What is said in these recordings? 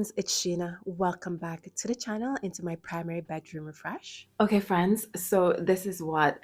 friends, it's Sheena. Welcome back to the channel into my primary bedroom refresh. Okay, friends, so this is what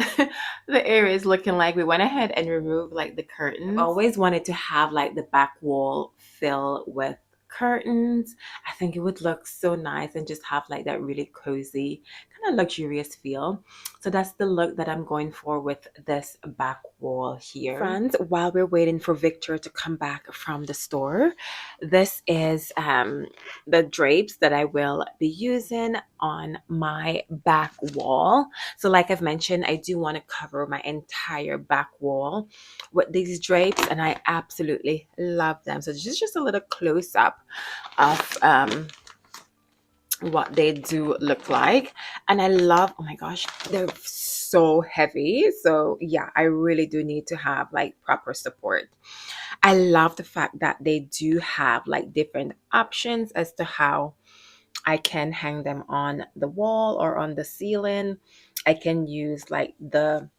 the area is looking like. We went ahead and removed like the curtains. I always wanted to have like the back wall fill with curtains. I think it would look so nice and just have like that really cozy, kind of luxurious feel. So that's the look that I'm going for with this back wall here. Friends, while we're waiting for Victor to come back from the store, this is the drapes that I will be using on my back wall. So like I've mentioned, I do want to cover my entire back wall with these drapes, and I absolutely love them. So this is just a little close up of what they do look like. And I love, oh my gosh, they're so heavy. So yeah, I really do need to have like proper support. I love the fact that they do have like different options as to how I can hang them on the wall or on the ceiling. I can use like the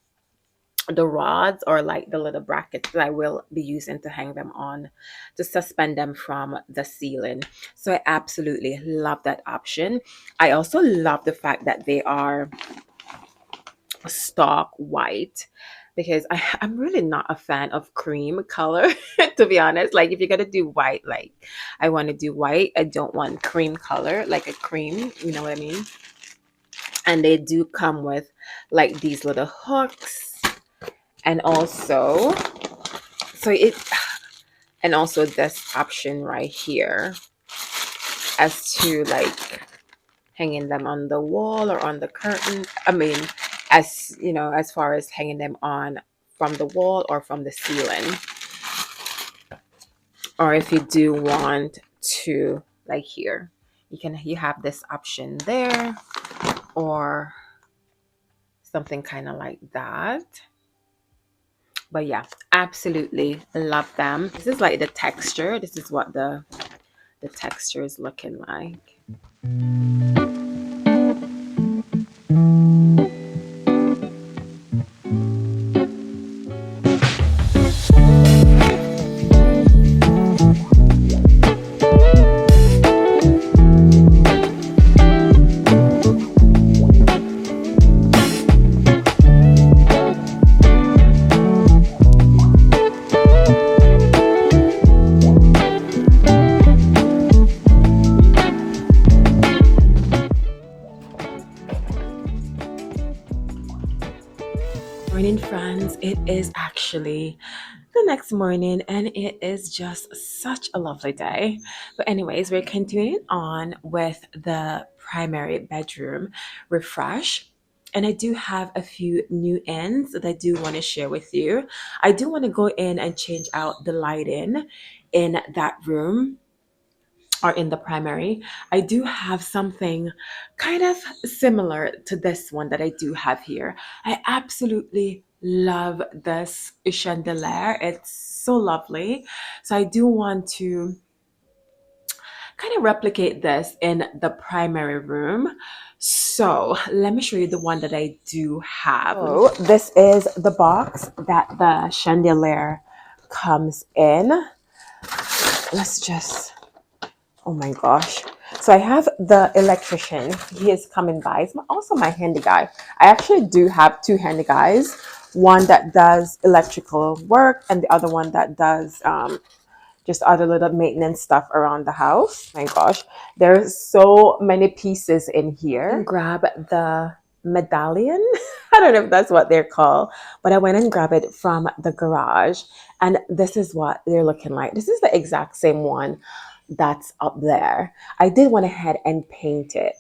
rods or like the little brackets that I will be using to hang them on to suspend them from the ceiling. So I absolutely love that option. I also love the fact that they are stark white because I'm really not a fan of cream color to be honest. Like if you're gonna do white, like I want to do white. I don't want cream color, like a cream, you know what I mean? And they do come with like these little hooks, and also so it and also this option right here as to like hanging them on the wall or on the curtain. I mean, as you know, as far as hanging them on from the wall or from the ceiling, or if you do want to like here, you have this option there or something kind of like that. But yeah, absolutely love them. This is like the texture. This is what the texture is looking like. Morning, friends. It is actually the next morning and it is just such a lovely day. But anyways, we're continuing on with the primary bedroom refresh. And I do have a few new ends that I do want to share with you. I do want to go in and change out the lighting in that room or in the primary. I do have something kind of similar to this one that I do have here. I absolutely love this chandelier. It's so lovely. So I do want to kind of replicate this in the primary room. So let me show you the one that I do have. So this is the box that the chandelier comes in. Let's just, oh my gosh. So I have the electrician. He is coming by. He's also my handy guy. I actually do have two handy guys. One that does electrical work and the other one that does just other little maintenance stuff around the house. My gosh, there's so many pieces in here. Grab the medallion. I don't know if that's what they're called, but I went and grabbed it from the garage, and this is what they're looking like. This is the exact same one that's up there. I did went ahead and paint it.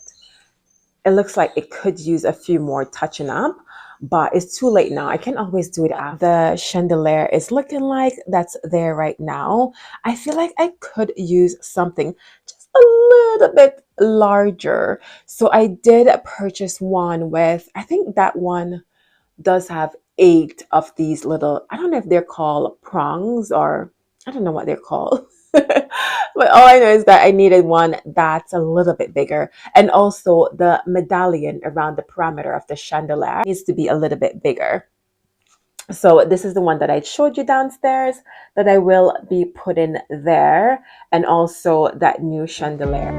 It looks like it could use a few more touching up, but it's too late now. I can always do it after. The chandelier is looking like that's there right now. I feel like I could use something just a little bit larger. So I did purchase one with, I think that one does have 8 of these little, I don't know if they're called prongs or I don't know what they're called. But all I know is that I needed one that's a little bit bigger. And also the medallion around the perimeter of the chandelier needs to be a little bit bigger. So this is the one that I showed you downstairs that I will be putting there, and also that new chandelier.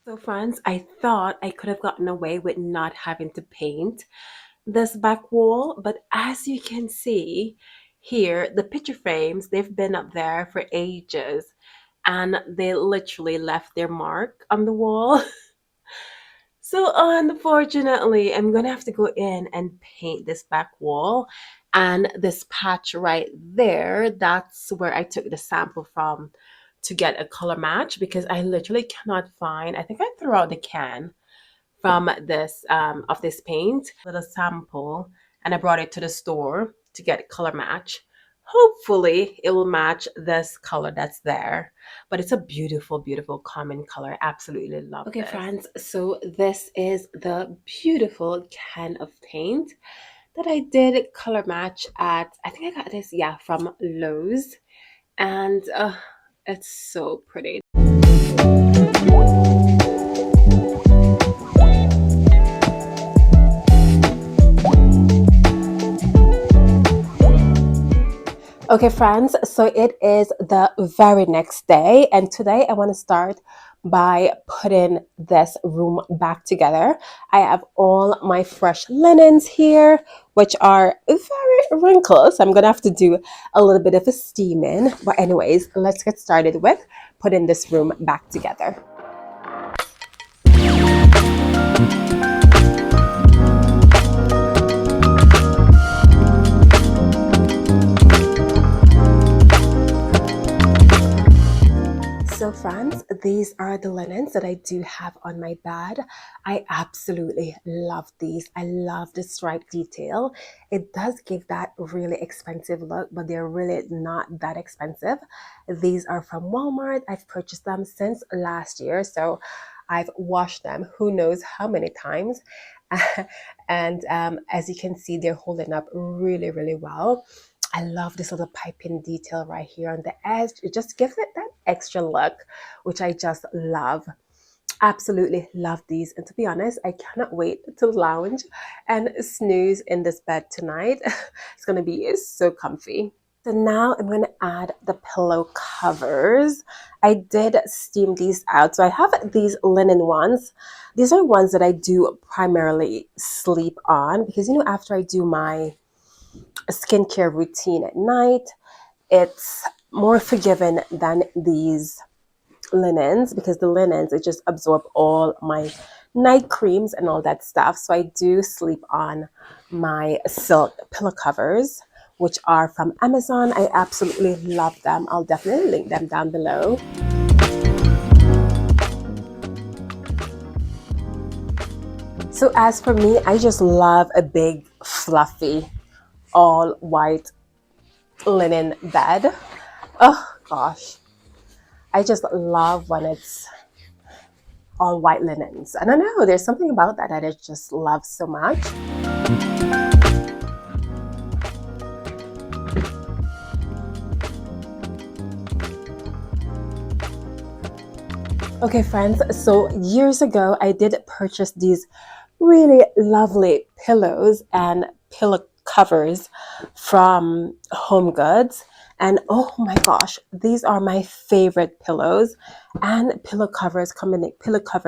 So friends, I thought I could have gotten away with not having to paint this back wall, but as you can see here, the picture frames, they've been up there for ages and they literally left their mark on the wall. So unfortunately, I'm gonna have to go in and paint this back wall, and this patch right there, that's where I took the sample from to get a color match, because I literally cannot find, I think I threw out the can from this of this paint, little sample, and I brought it to the store to get color match. Hopefully it will match this color that's there, but it's a beautiful, beautiful common color. Absolutely love okay, this. Friends, so this is the beautiful can of paint that I did color match at, I think I got this, yeah, from Lowe's, and it's so pretty. Okay, friends, so it is the very next day, and today I want to start by putting this room back together. I have all my fresh linens here, which are very wrinkled, so I'm gonna have to do a little bit of a steaming. But anyways, let's get started with putting this room back together. So friends, these are the linens that I do have on my bed. I absolutely love these. I love the stripe detail. It does give that really expensive look, but they're really not that expensive. These are from Walmart. I've purchased them since last year, so I've washed them who knows how many times. And as you can see, they're holding up really, really well. I love this little piping detail right here on the edge. It just gives it that extra look, which I just love. Absolutely love these. And to be honest, I cannot wait to lounge and snooze in this bed tonight. It's going to be so comfy. So now I'm going to add the pillow covers. I did steam these out. So I have these linen ones. These are ones that I do primarily sleep on because, after I do my skincare routine at night, it's more forgiving than these linens, because the linens, it just absorb all my night creams and all that stuff. So I do sleep on my silk pillow covers, which are from Amazon. I absolutely love them. I'll definitely link them down below. So as for me, I just love a big fluffy all white linen bed. Oh gosh, I just love when it's all white linens. I don't know, there's something about that I just love so much. Okay, friends, so years ago I did purchase these really lovely pillows and pillow covers from Home Goods. And oh my gosh, these are my favorite pillows and pillow cover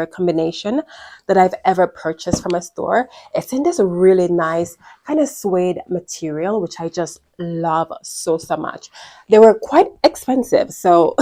combination that I've ever purchased from a store. It's in this really nice kind of suede material, which I just love so, so much. They were quite expensive, so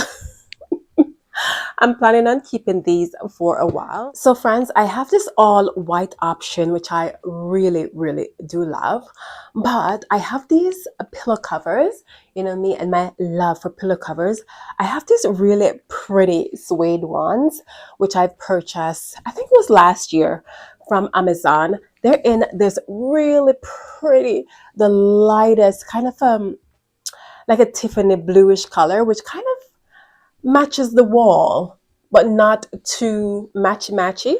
I'm planning on keeping these for a while. So friends, I have this all white option, which I really, really do love. But I have these pillow covers, me and my love for pillow covers. I have these really pretty suede ones, which I've purchased, I think it was last year from Amazon. They're in this really pretty, the lightest kind of like a Tiffany bluish color, which kind of matches the wall, but not too matchy.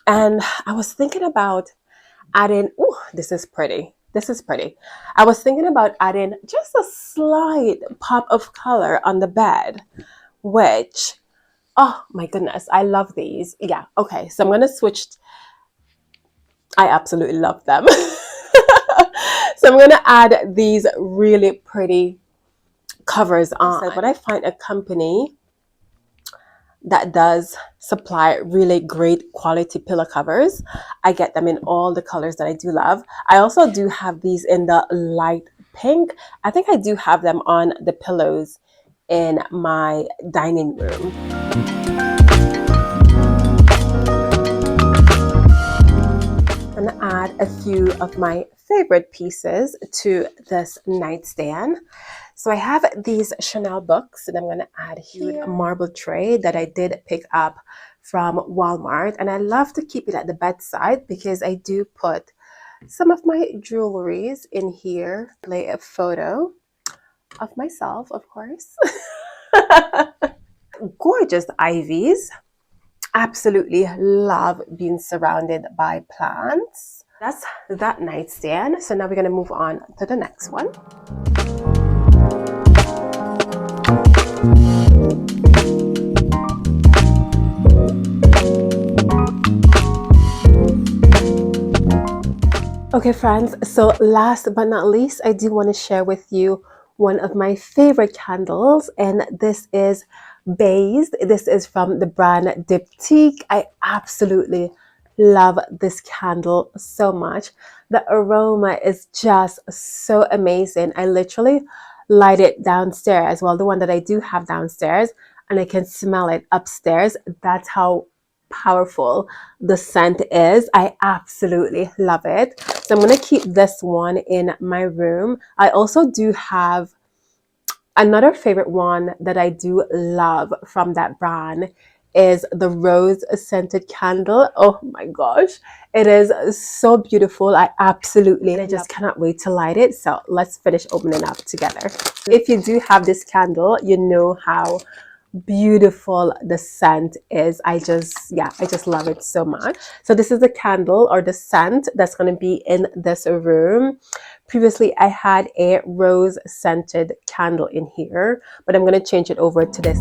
And I was thinking about adding, oh, this is pretty. This is pretty. I was thinking about adding just a slight pop of color on the bed, which, oh my goodness, I love these. Yeah, okay, so I'm gonna switch. I absolutely love them. So I'm gonna add these really pretty covers on. So when I find a company that does supply really great quality pillow covers, I get them in all the colors that I do love. I also do have these in the light pink. I think I do have them on the pillows in my dining room. I'm gonna add a few of my favorite pieces to this nightstand. So I have these Chanel books that I'm going to add here, a marble tray that I did pick up from Walmart. And I love to keep it at the bedside because I do put some of my jewelries in here. Play a photo of myself, of course. Gorgeous ivies. Absolutely love being surrounded by plants. That's that nightstand. So now we're going to move on to the next one. Okay, friends, so last but not least, I do want to share with you one of my favorite candles, and this is Based. This is from the brand Diptyque. I absolutely love this candle so much. The aroma is just so amazing. I literally light it downstairs, well, the one that I do have downstairs, and I can smell it upstairs. That's how powerful the scent is. I absolutely love it. So I'm going to keep this one in my room. I also do have another favorite one that I do love from that brand is the rose scented candle. Oh my gosh, it is so beautiful. I just cannot wait to light it. So let's finish opening up together. If you do have this candle, you know how beautiful the scent is. I just love it so much. So this is the candle or the scent that's going to be in this room. Previously I had a rose scented candle in here, but I'm going to change it over to this.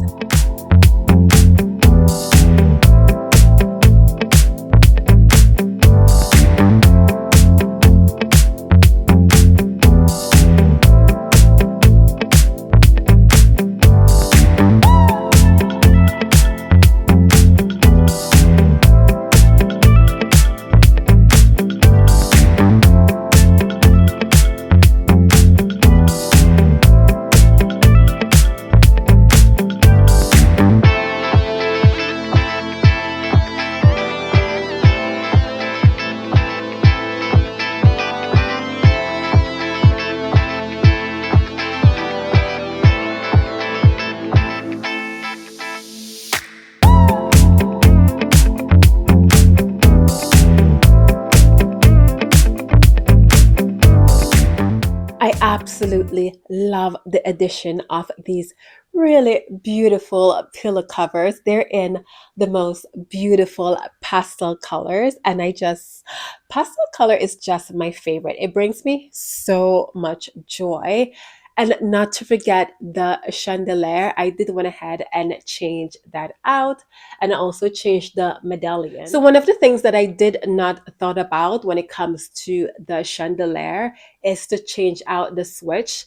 I absolutely love the addition of these really beautiful pillow covers. They're in the most beautiful pastel colors, and pastel color is just my favorite. It brings me so much joy. And not to forget the chandelier, I did went ahead and change that out, and I also changed the medallion. So one of the things that I did not thought about when it comes to the chandelier is to change out the switch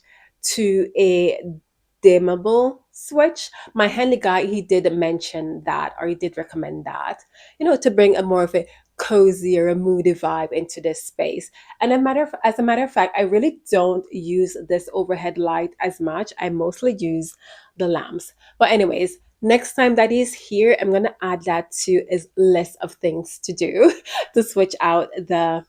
to a dimmable switch. My handy guy, he did mention that, or he did recommend that, to bring a more of a cozier, moody vibe into this space. And as a matter of fact, I really don't use this overhead light as much. I mostly use the lamps. But anyways, next time that he's here, I'm gonna add that to his list of things to do to switch out the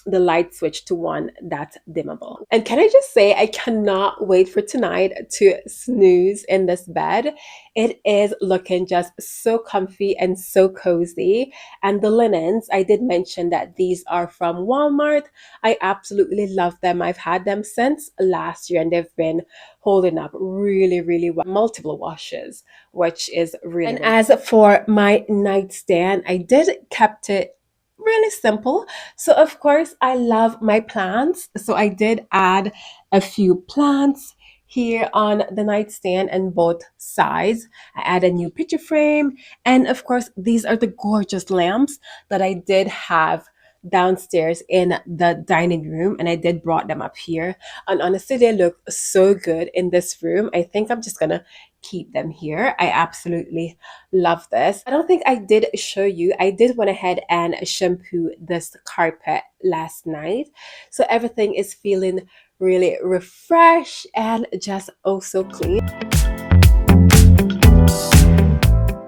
light switch to one that's dimmable. And can I just say, I cannot wait for tonight to snooze in this bed. It is looking just so comfy and so cozy. And the linens, I did mention that these are from Walmart. I absolutely love them. I've had them since last year and they've been holding up really, really well. Multiple washes, which is really. And as for my nightstand, I did kept it really simple. So of course I love my plants. So I did add a few plants here on the nightstand and both sides. I add a new picture frame. And of course, these are the gorgeous lamps that I did have downstairs in the dining room, and I did brought them up here. And honestly, they look so good in this room. I think I'm just gonna keep them here. I absolutely love this. I don't think I did show you. I did went ahead and shampoo this carpet last night. So everything is feeling really refreshed and just oh so clean.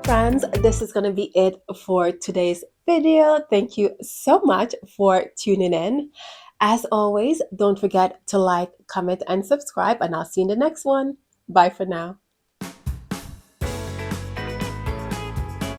Friends, this is going to be it for today's video. Thank you so much for tuning in. As always, don't forget to like, comment, and subscribe, and I'll see you in the next one. Bye for now.